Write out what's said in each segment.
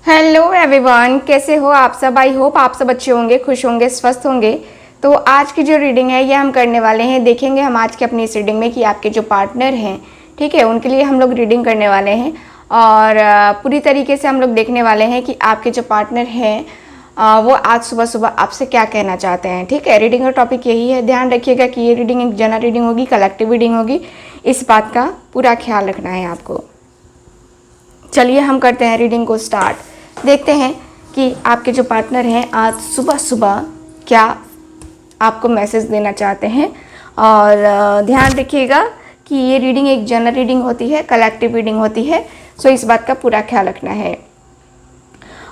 Hello everyone, कैसे हो आप सब। आई होप आप सब अच्छे होंगे, खुश होंगे, स्वस्थ होंगे। तो आज की जो रीडिंग है ये हम करने वाले हैं। देखेंगे हम आज की अपनी इस रीडिंग में कि आपके जो पार्टनर हैं, ठीक है, उनके लिए हम लोग रीडिंग करने वाले हैं और पूरी तरीके से हम लोग देखने वाले हैं कि आपके जो पार्टनर हैं वो आज सुबह सुबह आपसे क्या कहना चाहते हैं। ठीक है, रीडिंग का टॉपिक यही है। ध्यान रखिएगा कि ये रीडिंग एक जनरल रीडिंग होगी, कलेक्टिव रीडिंग होगी, इस बात का पूरा ख्याल रखना है आपको। चलिए हम करते हैं रीडिंग को स्टार्ट। देखते हैं कि आपके जो पार्टनर हैं आज सुबह सुबह क्या आपको मैसेज देना चाहते हैं। और ध्यान रखिएगा कि ये रीडिंग एक जनरल रीडिंग होती है, कलेक्टिव रीडिंग होती है, सो इस बात का पूरा ख्याल रखना है।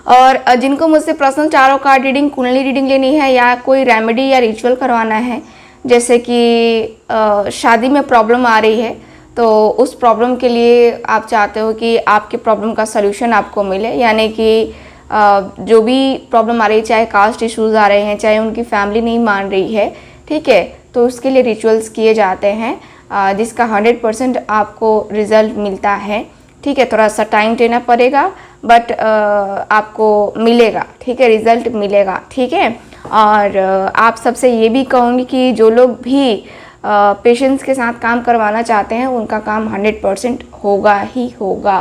और जिनको मुझसे पर्सनल टारो कार्ड रीडिंग, कुंडली रीडिंग लेनी है या कोई रेमेडी या रिचुअल करवाना है, जैसे कि शादी में प्रॉब्लम आ रही है तो उस प्रॉब्लम के लिए आप चाहते हो कि आपके प्रॉब्लम का सलूशन आपको मिले, यानी कि जो भी प्रॉब्लम आ रही है, चाहे कास्ट इश्यूज़ आ रहे हैं, चाहे उनकी फैमिली नहीं मान रही है, ठीक है, तो उसके लिए रिचुअल्स किए जाते हैं जिसका 100% आपको रिज़ल्ट मिलता है। ठीक है, थोड़ा सा टाइम देना पड़ेगा बट आपको मिलेगा, ठीक है, रिज़ल्ट मिलेगा। ठीक है, और आप सबसे ये भी कहूँगी कि जो लोग भी पेशेंस के साथ काम करवाना चाहते हैं उनका काम 100% होगा ही होगा।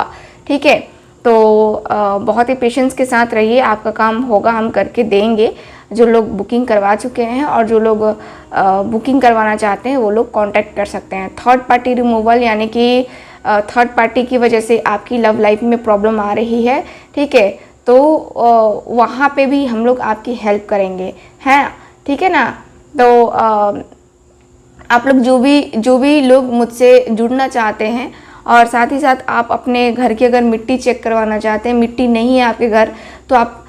ठीक है, तो बहुत ही पेशेंस के साथ रहिए, आपका काम होगा, हम करके देंगे। जो लोग बुकिंग करवा चुके हैं और जो लोग बुकिंग करवाना चाहते हैं वो लोग कांटेक्ट कर सकते हैं। थर्ड पार्टी रिमूवल, यानी कि थर्ड पार्टी की वजह से आपकी लव लाइफ में प्रॉब्लम आ रही है, ठीक है, तो वहाँ पे भी हम लोग आपकी हेल्प करेंगे, हैं, ठीक है ना। तो आप लोग जो भी लोग मुझसे जुड़ना चाहते हैं और साथ ही साथ आप अपने घर की अगर मिट्टी चेक करवाना चाहते हैं, मिट्टी नहीं है आपके घर, तो आप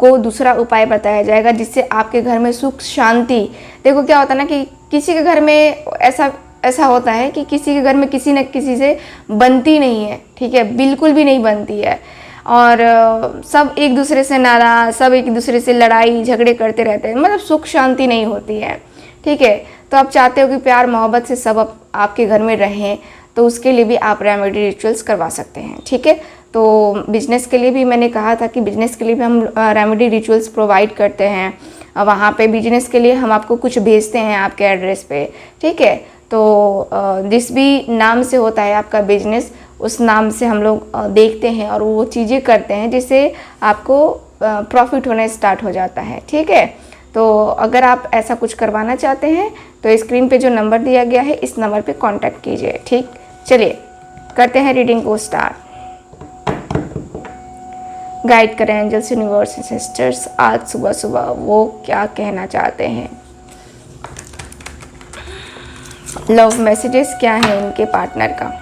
को दूसरा उपाय बताया जाएगा जिससे आपके घर में सुख शांति। देखो क्या होता है ना कि किसी के घर में ऐसा होता है कि किसी के घर में किसी न किसी से बनती नहीं है, ठीक है, बिल्कुल भी नहीं बनती है, और सब एक दूसरे से नाराज़, सब एक दूसरे से लड़ाई झगड़े करते रहते हैं, मतलब सुख शांति नहीं होती है। ठीक है, तो आप चाहते हो कि प्यार मोहब्बत से सब आपके घर में रहें, तो उसके लिए भी आप रेमेडी रिचुअल्स करवा सकते हैं। ठीक है, तो बिजनेस के लिए भी मैंने कहा था कि बिजनेस के लिए भी हम रेमेडी रिचुअल्स प्रोवाइड करते हैं। वहाँ पे बिजनेस के लिए हम आपको कुछ भेजते हैं आपके एड्रेस पे। ठीक है, तो जिस भी नाम से होता है आपका बिजनेस, उस नाम से हम लोग देखते हैं और वो चीज़ें करते हैं जिससे आपको प्रॉफिट होने स्टार्ट हो जाता है। ठीक है, तो अगर आप ऐसा कुछ करवाना चाहते हैं तो स्क्रीन पे जो नंबर दिया गया है इस नंबर पे कांटेक्ट कीजिए। ठीक, चलिए करते हैं रीडिंग को स्टार्ट। गाइड करें एंजल्स, यूनिवर्स, सिस्टर्स, आज सुबह सुबह वो क्या कहना चाहते हैं। लव मैसेजेस क्या है इनके पार्टनर का।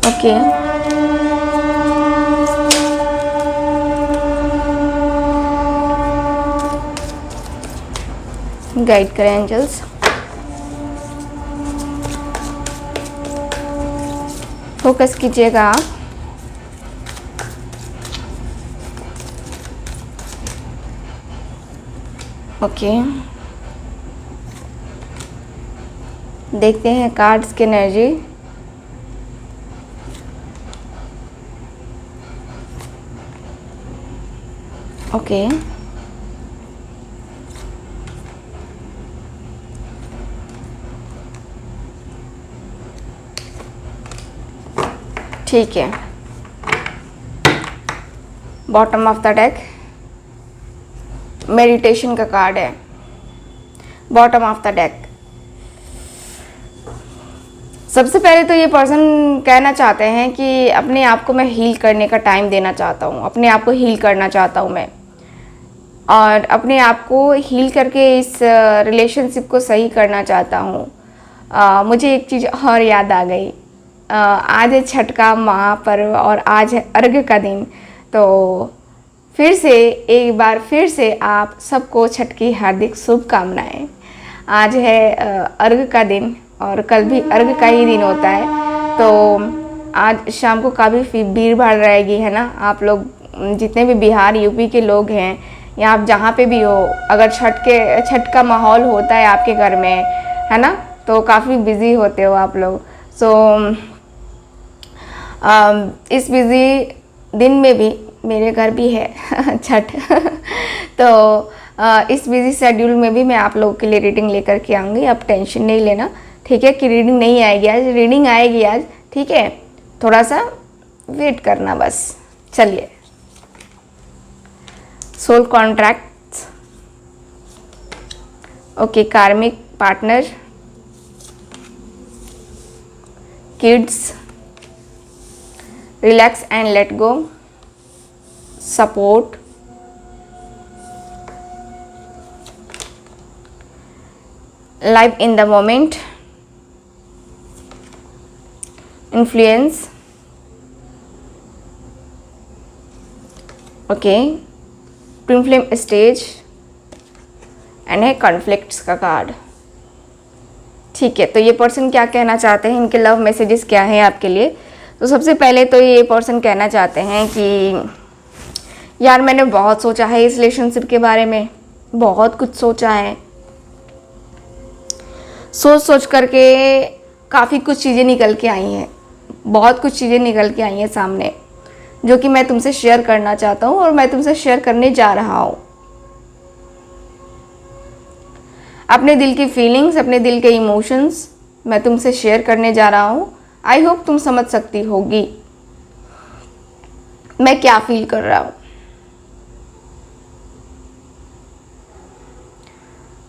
ओके, गाइड करें एंजल्स। फोकस कीजिएगा आप। ओके, देखते हैं कार्ड्स की एनर्जी। ओके, ठीक है, bottom of the deck meditation का कार्ड है। बॉटम ऑफ द डेक, सबसे पहले तो ये पर्सन कहना चाहते हैं कि अपने आप को मैं हील करने का टाइम देना चाहता हूँ, अपने आप को हील करना चाहता हूँ मैं, और अपने आप को हील करके इस रिलेशनशिप को सही करना चाहता हूँ। मुझे एक चीज़ और याद आ गई, आज है छठ का महापर्व और आज है अर्घ का दिन, तो फिर से एक बार फिर से आप सबको छठ की हार्दिक शुभकामनाएं। आज है अर्घ का दिन और कल भी अर्घ का ही दिन होता है, तो आज शाम को काफ़ी भीड़ भाड़ रहेगी, है ना। आप लोग जितने भी बिहार यूपी के लोग हैं या आप जहाँ पे भी हो, अगर छठ का माहौल होता है आपके घर में, है ना, तो काफ़ी बिज़ी होते हो आप लोग। सो इस बिज़ी दिन में भी मेरे घर भी है छठ तो इस बिज़ी शेड्यूल में भी मैं आप लोगों के लिए रीडिंग लेकर के आऊँगी। आप टेंशन नहीं लेना, ठीक है, कि रीडिंग नहीं आएगी आज, रीडिंग आएगी आज, ठीक है, थोड़ा सा वेट करना बस। चलिए, सोल कॉन्ट्रैक्ट्स, ओके, कार्मिक partner, kids, relax and let go, support, live in the moment, influence, okay, twin flame stage and है कॉन्फ्लिक्ट्स का कार्ड। ठीक है, तो ये पर्सन क्या कहना चाहते हैं, इनके लव मैसेजेस क्या हैं आपके लिए। तो सबसे पहले तो ये पर्सन कहना चाहते हैं कि यार मैंने बहुत सोचा है इस रिलेशनशिप के बारे में, बहुत कुछ सोचा है, सोच करके काफ़ी कुछ चीज़ें निकल के आई हैं, बहुत कुछ चीज़ें निकल के आई हैं सामने, जो कि मैं तुमसे शेयर करना चाहता हूँ और मैं तुमसे शेयर करने जा रहा हूँ। अपने दिल की फीलिंग्स, अपने दिल के इमोशंस मैं तुमसे शेयर करने जा रहा हूँ। आई होप तुम समझ सकती होगी मैं क्या फील कर रहा हूँ।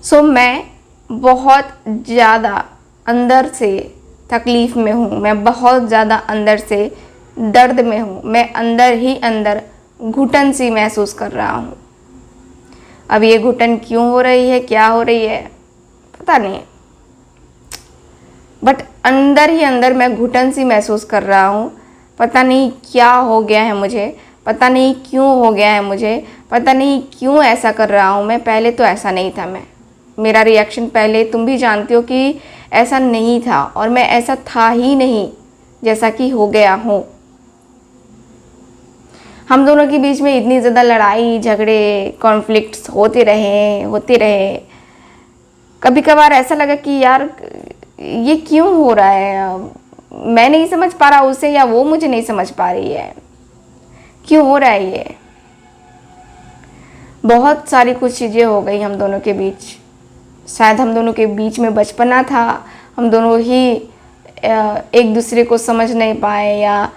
सो मैं बहुत ज़्यादा अंदर से तकलीफ़ में हूँ, मैं बहुत ज़्यादा अंदर से दर्द में हूँ, मैं अंदर ही अंदर घुटन सी महसूस कर रहा हूँ। अब ये घुटन क्यों हो रही है, क्या हो रही है पता नहीं, बट अंदर ही अंदर मैं घुटन सी महसूस कर रहा हूँ। पता नहीं क्या हो गया है मुझे, पता नहीं क्यों हो गया है मुझे, पता नहीं क्यों ऐसा कर रहा हूँ मैं। पहले तो ऐसा नहीं था, मेरा रिएक्शन पहले तुम भी जानती हो कि ऐसा नहीं था, और मैं ऐसा था ही नहीं जैसा कि हो गया हूँ। हम दोनों के बीच में इतनी ज़्यादा लड़ाई झगड़े कॉन्फ्लिक्ट्स होते रहे। कभी कभार ऐसा लगा कि यार ये क्यों हो रहा है, मैं नहीं समझ पा रहा उसे, या वो मुझे नहीं समझ पा रही है, क्यों हो रहा है ये। बहुत सारी कुछ चीज़ें हो गई हम दोनों के बीच। शायद हम दोनों के बीच में बचपना था, हम दोनों ही एक दूसरे को समझ नहीं पाए, या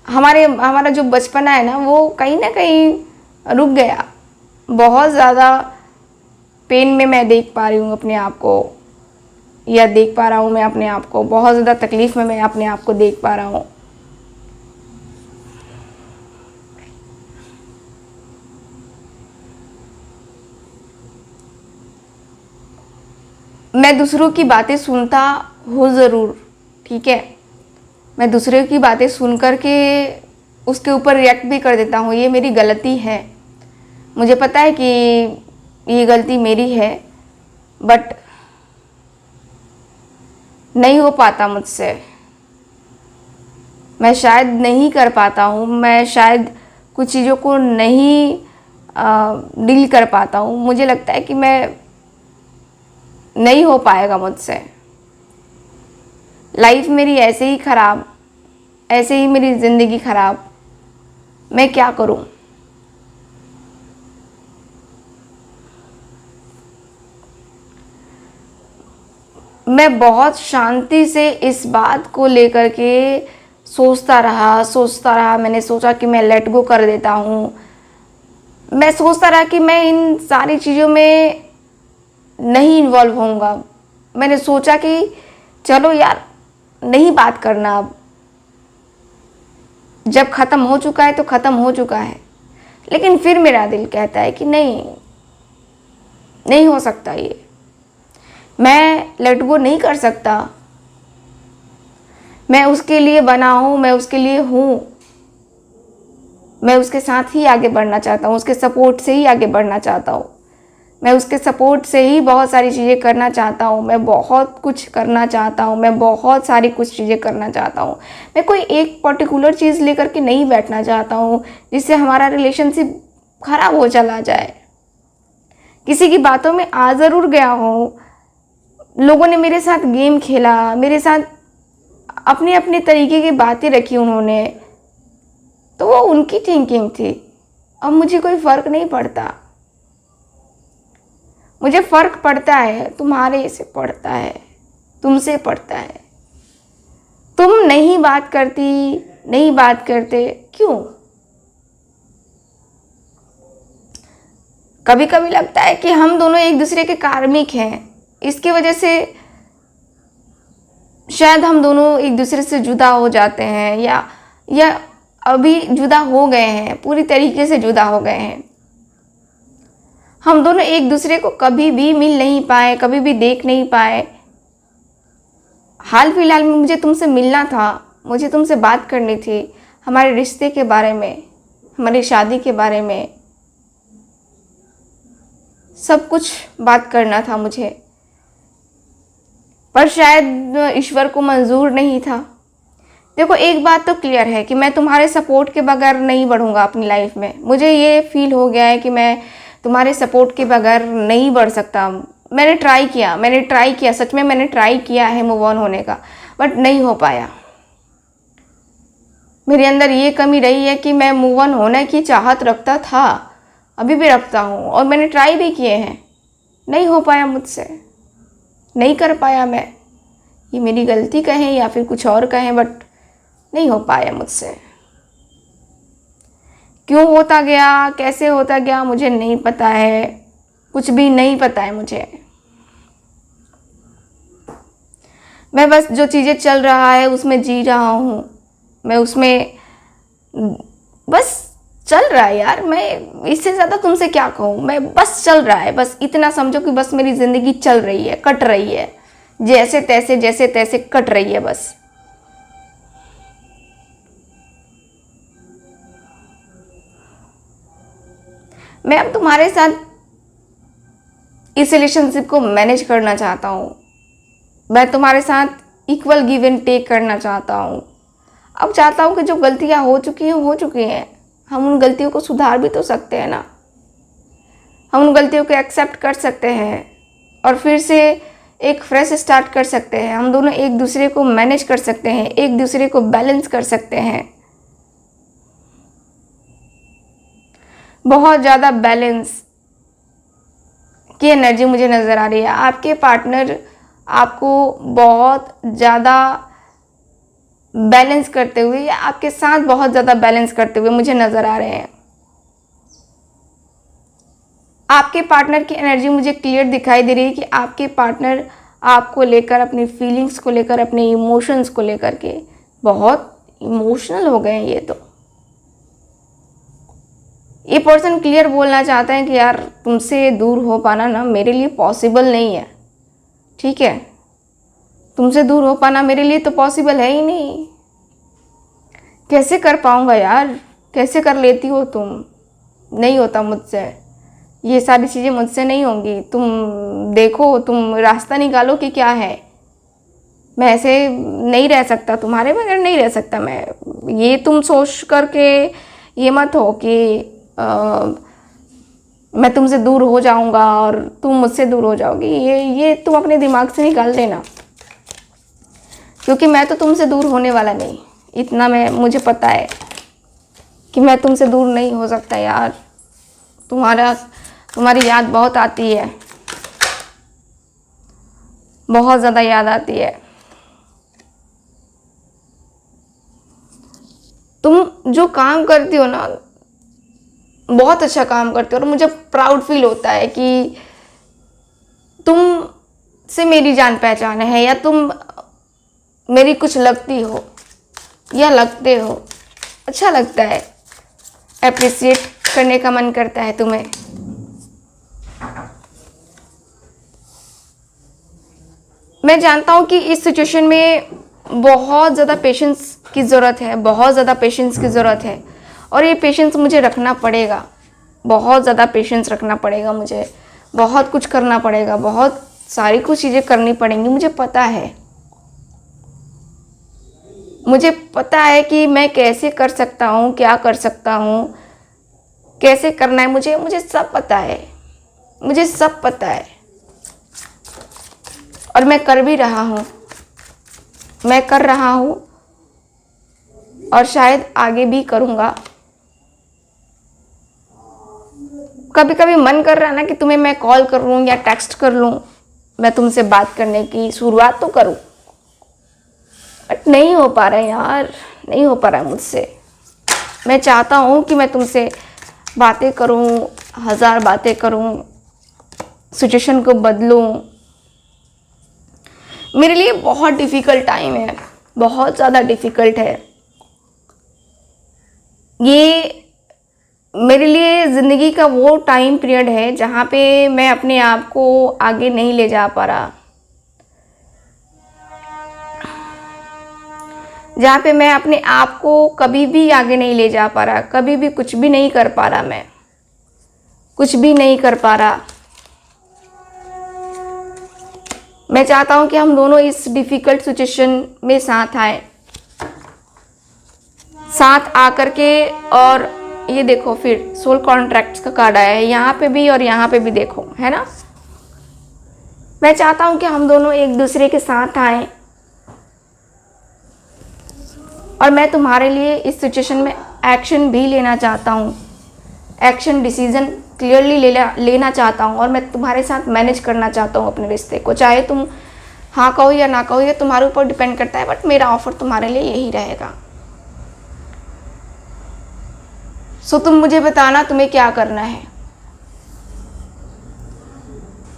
हमारा जो बचपना है ना वो कहीं ना कहीं रुक गया। बहुत ज़्यादा पेन में मैं देख पा रही हूँ अपने आप को, या देख पा रहा हूँ मैं अपने आप को, बहुत ज़्यादा तकलीफ़ में मैं अपने आप को देख पा रहा हूँ। मैं दूसरों की बातें सुनता हूँ ज़रूर, ठीक है, मैं दूसरे की बातें सुन कर के उसके ऊपर रिएक्ट भी कर देता हूँ, ये मेरी गलती है। मुझे पता है कि ये गलती मेरी है, बट नहीं हो पाता मुझसे, मैं शायद नहीं कर पाता हूँ, मैं शायद कुछ चीज़ों को नहीं डील कर पाता हूँ। मुझे लगता है कि मैं नहीं हो पाएगा मुझसे। लाइफ मेरी ऐसे ही ख़राब, ऐसे ही मेरी ज़िंदगी ख़राब, मैं क्या करूँ। मैं बहुत शांति से इस बात को लेकर के सोचता रहा। मैंने सोचा कि मैं लेट गो कर देता हूँ, मैं सोचता रहा कि मैं इन सारी चीज़ों में नहीं इन्वॉल्व होऊंगा। मैंने सोचा कि चलो यार नहीं बात करना, अब जब ख़त्म हो चुका है तो ख़त्म हो चुका है। लेकिन फिर मेरा दिल कहता है कि नहीं हो सकता, ये मैं लेट गो नहीं कर सकता। मैं उसके लिए बना हूँ, मैं उसके लिए हूँ, मैं उसके साथ ही आगे बढ़ना चाहता हूँ, उसके सपोर्ट से ही आगे बढ़ना चाहता हूँ, मैं उसके सपोर्ट से ही बहुत सारी चीज़ें करना चाहता हूँ, मैं बहुत कुछ करना चाहता हूँ, मैं बहुत सारी कुछ चीज़ें करना चाहता हूँ। मैं कोई एक पर्टिकुलर चीज़ लेकर के नहीं बैठना चाहता हूँ जिससे हमारा रिलेशनशिप खराब हो चला जाए, किसी की बातों में आ ज़रूर गया हो, लोगों ने मेरे साथ गेम खेला, मेरे साथ अपने अपने तरीके की बातें रखी उन्होंने, तो वो उनकी थिंकिंग थी। अब मुझे कोई फ़र्क नहीं पड़ता, मुझे फ़र्क पड़ता है तुम्हारे से पड़ता है, तुमसे पड़ता है। तुम नहीं बात करती, नहीं बात करते, क्यों? कभी कभी लगता है कि हम दोनों एक दूसरे के कार्मिक हैं, इसकी वजह से शायद हम दोनों एक दूसरे से जुदा हो जाते हैं, या अभी जुदा हो गए हैं, पूरी तरीके से जुदा हो गए हैं। हम दोनों एक दूसरे को कभी भी मिल नहीं पाए, कभी भी देख नहीं पाए। हाल फिलहाल में मुझे तुमसे मिलना था, मुझे तुमसे बात करनी थी, हमारे रिश्ते के बारे में, हमारी शादी के बारे में, सब कुछ बात करना था मुझे, पर शायद ईश्वर को मंजूर नहीं था। देखो, एक बात तो क्लियर है कि मैं तुम्हारे सपोर्ट के बगैर नहीं बढ़ूंगा अपनी लाइफ में। मुझे ये फील हो गया है कि मैं तुम्हारे सपोर्ट के बगैर नहीं बढ़ सकता। मैंने ट्राई किया, सच में मैंने ट्राई किया है मूव ऑन होने का, बट नहीं हो पाया। मेरे अंदर ये कमी रही है कि मैं मूव ऑन होने की चाहत रखता था, अभी भी रखता हूँ, और मैंने ट्राई भी किए हैं, नहीं हो पाया मुझसे, नहीं कर पाया मैं। ये मेरी गलती कहें या फिर कुछ और कहें, बट नहीं हो पाया मुझसे। क्यों होता गया, कैसे होता गया, मुझे नहीं पता है, कुछ भी नहीं पता है मुझे। मैं बस जो चीज़ें चल रहा है उसमें जी रहा हूँ, मैं उसमें बस चल रहा है यार। मैं इससे ज़्यादा तुमसे क्या कहूँ, मैं बस चल रहा है, बस इतना समझो कि बस मेरी ज़िंदगी चल रही है, कट रही है, जैसे तैसे कट रही है बस। मैं अब तुम्हारे साथ इस रिलेशनशिप को मैनेज करना चाहता हूँ, मैं तुम्हारे साथ इक्वल गिव एंड टेक करना चाहता हूँ। अब चाहता हूँ कि जो गलतियाँ हो चुकी हैं, हम उन गलतियों को सुधार भी तो सकते हैं ना। हम उन गलतियों को एक्सेप्ट कर सकते हैं और फिर से एक फ्रेश स्टार्ट कर सकते हैं। हम दोनों एक दूसरे को मैनेज कर सकते हैं, एक दूसरे को बैलेंस कर सकते हैं। बहुत ज़्यादा बैलेंस की एनर्जी मुझे नज़र आ रही है। आपके पार्टनर आपको बहुत ज़्यादा बैलेंस करते हुए, या आपके साथ बहुत ज़्यादा बैलेंस करते हुए मुझे नज़र आ रहे हैं। आपके पार्टनर की एनर्जी मुझे क्लियर दिखाई दे रही है कि आपके पार्टनर आपको लेकर, अपनी फीलिंग्स को लेकर, अपने इमोशंस को लेकर के बहुत इमोशनल हो गए हैं। ये पर्सन क्लियर बोलना चाहते हैं कि यार तुमसे दूर हो पाना ना मेरे लिए पॉसिबल नहीं है, ठीक है? तुमसे दूर हो पाना मेरे लिए तो पॉसिबल है ही नहीं। कैसे कर पाऊँगा यार, कैसे कर लेती हो तुम? नहीं होता मुझसे, ये सारी चीज़ें मुझसे नहीं होंगी। तुम देखो, तुम रास्ता निकालो कि क्या है। मैं ऐसे नहीं रह सकता, तुम्हारे बगैर नहीं रह सकता मैं। ये तुम सोच करके ये मत हो कि मैं तुमसे दूर हो जाऊंगा और तुम मुझसे दूर हो जाओगी। ये तुम अपने दिमाग से निकाल देना, क्योंकि मैं तो तुमसे दूर होने वाला नहीं। इतना मुझे पता है कि मैं तुमसे दूर नहीं हो सकता यार। तुम्हारी याद बहुत आती है, बहुत ज़्यादा याद आती है। तुम जो काम करती हो ना, बहुत अच्छा काम करते हो, और मुझे प्राउड फील होता है कि तुम से मेरी जान पहचान है, या तुम मेरी कुछ लगती हो या लगते हो। अच्छा लगता है, एप्रिशिएट करने का मन करता है तुम्हें। मैं जानता हूँ कि इस सिचुएशन में बहुत ज़्यादा पेशेंस की ज़रूरत है, बहुत ज़्यादा पेशेंस की ज़रूरत है, और ये पेशेंस मुझे रखना पड़ेगा। बहुत ज़्यादा पेशेंस रखना पड़ेगा मुझे, बहुत कुछ करना पड़ेगा, बहुत सारी कुछ चीज़ें करनी पड़ेंगी। मुझे पता है, मुझे पता है कि मैं कैसे कर सकता हूँ, क्या कर सकता हूँ। कैसे करना है मुझे सब पता है, मुझे सब पता है और मैं कर भी रहा हूँ, मैं कर रहा हूँ और शायद आगे भी करूँगा। कभी कभी मन कर रहा है ना कि तुम्हें मैं कॉल कर लूँ या टेक्स्ट कर लूँ, मैं तुमसे बात करने की शुरुआत तो करूँ, बट नहीं हो पा रहा है यार, नहीं हो पा रहा है मुझसे। मैं चाहता हूँ कि मैं तुमसे बातें करूँ, 1000 बातें करूँ, सिचुएशन को बदलूँ। मेरे लिए बहुत डिफ़िकल्ट टाइम है, बहुत ज़्यादा डिफ़िकल्ट है ये। मेरे लिए ज़िंदगी का वो टाइम पीरियड है जहाँ पे मैं अपने आप को आगे नहीं ले जा पा रहा, जहाँ पे मैं अपने आप को कभी भी आगे नहीं ले जा पा रहा, कभी भी कुछ भी नहीं कर पा रहा, मैं कुछ भी नहीं कर पा रहा। मैं चाहता हूँ कि हम दोनों इस डिफ़िकल्ट सिचुएशन में साथ आए, साथ आकर के। और ये देखो फिर सोल कॉन्ट्रैक्ट्स का कार्ड आया है यहाँ पे भी और यहाँ पे भी, देखो है ना। मैं चाहता हूँ कि हम दोनों एक दूसरे के साथ आए और मैं तुम्हारे लिए इस सिचुएशन में एक्शन भी लेना चाहता हूँ, एक्शन डिसीजन क्लियरली लेना चाहता हूँ और मैं तुम्हारे साथ मैनेज करना चाहता हूँ अपने रिश्ते को। चाहे तुम हाँ कहो या ना कहो, ये तुम्हारे ऊपर डिपेंड करता है, बट मेरा ऑफर तुम्हारे लिए यही रहेगा। सो तुम मुझे बताना तुम्हें क्या करना है।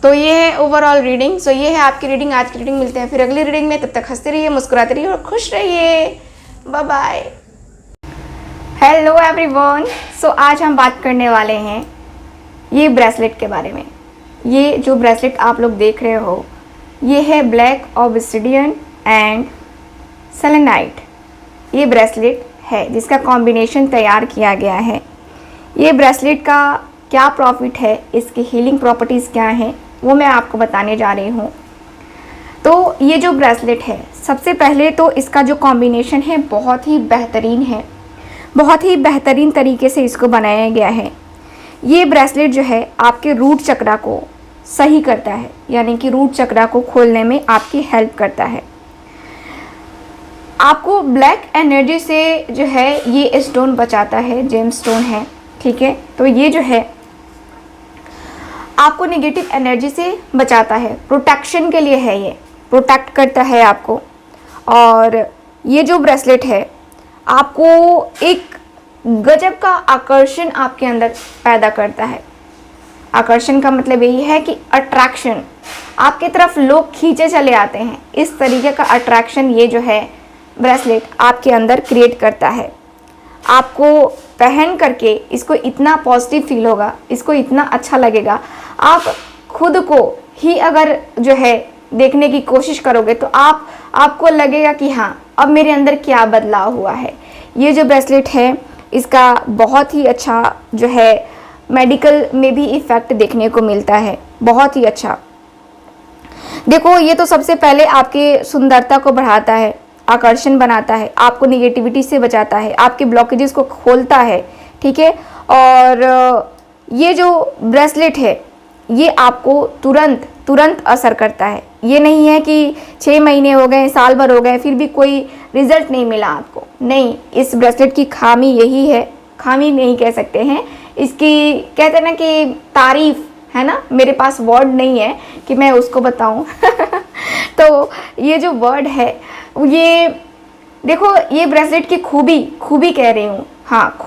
तो ये है ओवरऑल रीडिंग। सो ये है आपकी रीडिंग, आज की रीडिंग। मिलते हैं फिर अगली रीडिंग में, तब तक हंसते रहिए, मुस्कुराते रहिए और खुश रहिए। Bye bye. Hello everyone. So आज हम बात करने वाले हैं ये ब्रेसलेट के बारे में। ये जो ब्रेसलेट आप लोग देख रहे हो, ये है ब्लैक ऑब्सिडियन एंड सेलेनाइट। ये ब्रेसलेट है जिसका कॉम्बिनेशन तैयार किया गया है। ये ब्रेसलेट का क्या प्रॉफिट है, इसकी हीलिंग प्रॉपर्टीज़ क्या हैं, वो मैं आपको बताने जा रही हूँ। तो ये जो ब्रेसलेट है, सबसे पहले तो इसका जो कॉम्बिनेशन है बहुत ही बेहतरीन है, बहुत ही बेहतरीन तरीके से इसको बनाया गया है। ये ब्रेसलेट जो है आपके रूट चक्रा को सही करता है, यानी कि रूट चक्रा को खोलने में आपकी हेल्प करता है। आपको ब्लैक एनर्जी से जो है ये स्टोन बचाता है, जेम स्टोन है, ठीक है। तो ये जो है आपको नेगेटिव एनर्जी से बचाता है, प्रोटेक्शन के लिए है, ये प्रोटेक्ट करता है आपको। और ये जो ब्रेसलेट है आपको एक गजब का आकर्षण आपके अंदर पैदा करता है। आकर्षण का मतलब यही है कि अट्रैक्शन, आपके तरफ लोग खींचे चले आते हैं। इस तरीके का अट्रैक्शन ये जो है ब्रेसलेट आपके अंदर क्रिएट करता है। आपको पहन करके इसको इतना पॉजिटिव फील होगा, इसको इतना अच्छा लगेगा। आप खुद को ही अगर जो है देखने की कोशिश करोगे तो आपको लगेगा कि हाँ, अब मेरे अंदर क्या बदलाव हुआ है। ये जो ब्रेसलेट है इसका बहुत ही अच्छा जो है मेडिकल में भी इफ़ेक्ट देखने को मिलता है, बहुत ही अच्छा। देखो ये तो सबसे पहले आपके सुंदरता को बढ़ाता है, आकर्षण बनाता है, आपको निगेटिविटी से बचाता है, आपके ब्लॉकेजेस को खोलता है, ठीक है। और ये जो ब्रेसलेट है ये आपको तुरंत असर करता है। ये नहीं है कि 6 महीने हो गए, साल भर हो गए, फिर भी कोई रिजल्ट नहीं मिला आपको, नहीं। इस ब्रेसलेट की खामी यही है, खामी नहीं कह सकते हैं इसकी, कहते हैं ना कि तारीफ है ना, मेरे पास वर्ड नहीं है कि मैं उसको बताऊं। तो ये जो वर्ड है, ये देखो, ये ब्रेसलेट की खूबी कह रही हूँ, हाँ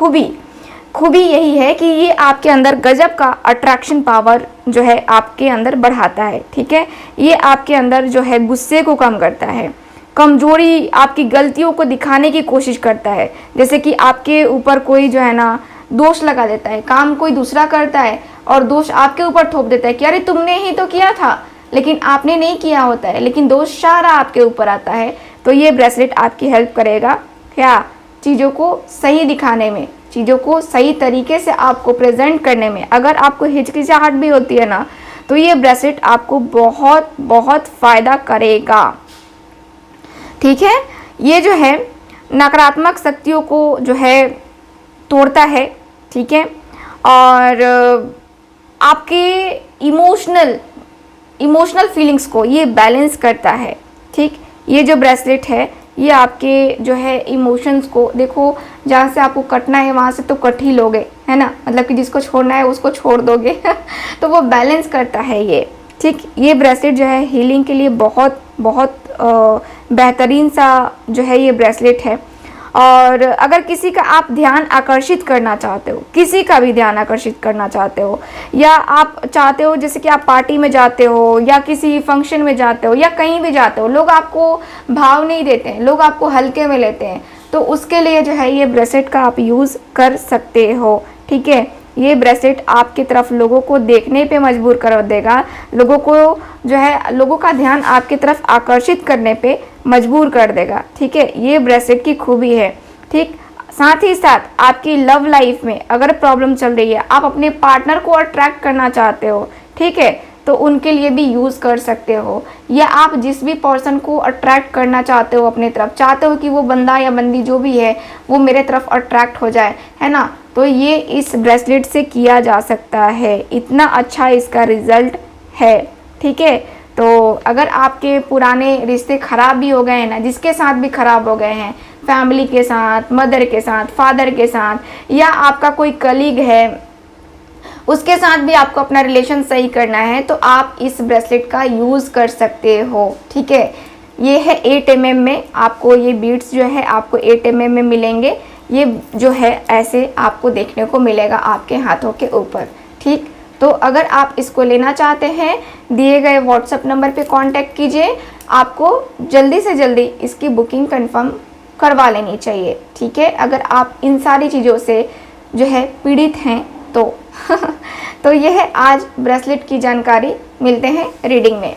खूबी यही है कि ये आपके अंदर गजब का अट्रैक्शन पावर जो है आपके अंदर बढ़ाता है, ठीक है। ये आपके अंदर जो है गुस्से को कम करता है, कमजोरी, आपकी गलतियों को दिखाने की कोशिश करता है। जैसे कि आपके ऊपर कोई जो है ना दोष लगा देता है, काम कोई दूसरा करता है और दोष आपके ऊपर थोप देता है कि अरे तुमने ही तो किया था, लेकिन आपने नहीं किया होता है, लेकिन दोष सारा आपके ऊपर आता है। तो ये ब्रेसलेट आपकी हेल्प करेगा क्या, चीज़ों को सही दिखाने में, चीज़ों को सही तरीके से आपको प्रेजेंट करने में। अगर आपको हिचकिचाहट भी होती है ना, तो ये ब्रेसलेट आपको बहुत फ़ायदा करेगा, ठीक है। ये जो है नकारात्मक शक्तियों को जो है तोड़ता है, ठीक है। और आपके इमोशनल फीलिंग्स को ये बैलेंस करता है। ठीक, ये जो ब्रेसलेट है ये आपके जो है इमोशंस को, देखो जहाँ से आपको कटना है वहाँ से तो कट ही लोगे, है ना, मतलब कि जिसको छोड़ना है उसको छोड़ दोगे तो वो बैलेंस करता है ये। ठीक, ये ब्रेसलेट जो है हीलिंग के लिए बहुत बहुत बेहतरीन सा जो है ये ब्रेसलेट है। और अगर किसी का आप ध्यान आकर्षित करना चाहते हो, किसी का भी ध्यान आकर्षित करना चाहते हो, या आप चाहते हो जैसे कि आप पार्टी में जाते हो या किसी फंक्शन में जाते हो या कहीं भी जाते हो, लोग आपको भाव नहीं देते हैं, लोग आपको हल्के में लेते हैं, तो उसके लिए जो है ये ब्रेसलेट का आप यूज़ कर सकते हो। ठीक है, ये ब्रेसलेट आपकी तरफ लोगों को देखने पे मजबूर कर देगा, लोगों को जो है लोगों का ध्यान आपकी तरफ आकर्षित करने पे मजबूर कर देगा। ठीक है, ये ब्रेसलेट की खूबी है। ठीक, साथ ही साथ आपकी लव लाइफ में अगर प्रॉब्लम चल रही है, आप अपने पार्टनर को अट्रैक्ट करना चाहते हो, ठीक है, तो उनके लिए भी यूज़ कर सकते हो। या आप जिस भी पर्सन को अट्रैक्ट करना चाहते हो अपने तरफ, चाहते हो कि वो बंदा या बंदी जो भी है वो मेरे तरफ अट्रैक्ट हो जाए, है ना, तो ये इस ब्रेसलेट से किया जा सकता है। इतना अच्छा इसका रिजल्ट है। ठीक है, तो अगर आपके पुराने रिश्ते ख़राब भी हो गए हैं ना, जिसके साथ भी ख़राब हो गए हैं, फैमिली के साथ, मदर के साथ, फादर के साथ, या आपका कोई कलीग है उसके साथ भी आपको अपना रिलेशन सही करना है, तो आप इस ब्रेसलेट का यूज़ कर सकते हो। ठीक है, ये है 8 mm में, आपको ये बीड्स जो है आपको 8 mm में मिलेंगे। ये जो है ऐसे आपको देखने को मिलेगा आपके हाथों के ऊपर। ठीक, तो अगर आप इसको लेना चाहते हैं, दिए गए व्हाट्सएप नंबर पे कांटेक्ट कीजिए, आपको जल्दी से जल्दी इसकी बुकिंग कंफर्म करवा लेनी चाहिए। ठीक है, अगर आप इन सारी चीज़ों से जो है पीड़ित हैं तो तो यह है आज ब्रेसलेट की जानकारी। मिलते हैं रीडिंग में।